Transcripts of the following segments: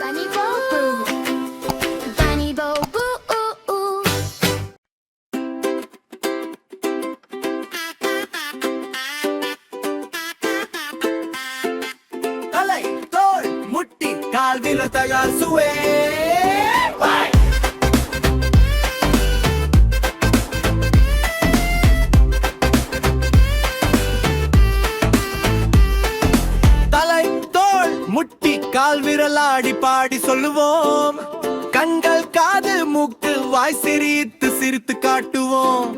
Bunny Boo Boo. Bunny Boo Boo ooh ooh. தலை தோள் முட்டி கால் விரல் தயார் சுவே தலை தோள் முட்டி கால் விரலாடி பாடி சொல்லுவோம். கண்கள் காது மூக்கு வாய் சிரித்து சிரித்து காட்டுவோம்.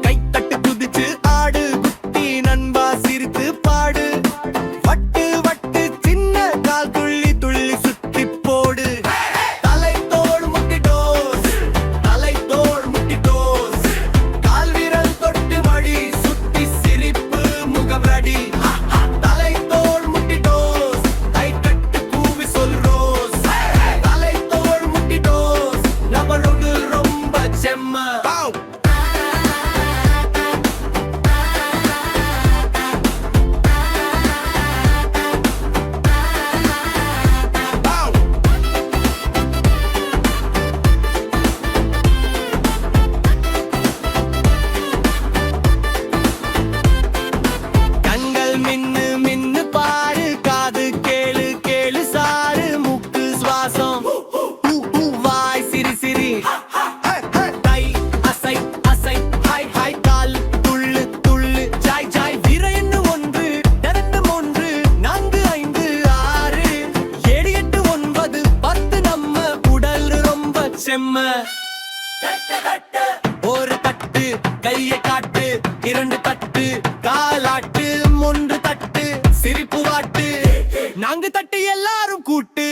கைத்தட்டு குதிச்சு ஆடு குட்டி நண்பா சிரித்து பாடு. வட்டு வட்டு சின்ன கால் துள்ளி துள்ளி சுத்தி போடு. தலை தோள் முட்டி டோஸ், தலை தோள் முட்டி டோஸ். கால் விரல் தொட்டு மடி சுத்தி சிரிப்பு முகம் ரெடி. தலை தோள் முட்டி டோஸ், கை தட்டு கூவி சொல் ரோஸ். தலை தோள் முட்டி டோஸ், நம்மளோடு ரொம்ப செம்ம. கண்கள் மின்னு மின்னு பாரு, காது கேளு கேளு சாரு. மூக்கு சுவாசம், வாய் சிரி சிரி. கை அசை அசை ஹாய் ஹாய். கால் துள்ளு துள்ளு ஜாய் ஜாய். விரைன்னு ஒன்று இரண்டு மூன்று நான்கு ஐந்து ஆறு ஏழு எட்டு ஒன்பது பத்து. நம்ம உடல் ரொம்ப செம்ம. ஒரு தட்டு கையை காட்டு, இரண்டு தட்டு காலாட்டு, மூன்று தட்டு சிரிப்பு வாட்டு, நான்கு தட்டு எல்லாரும் கூட்டு.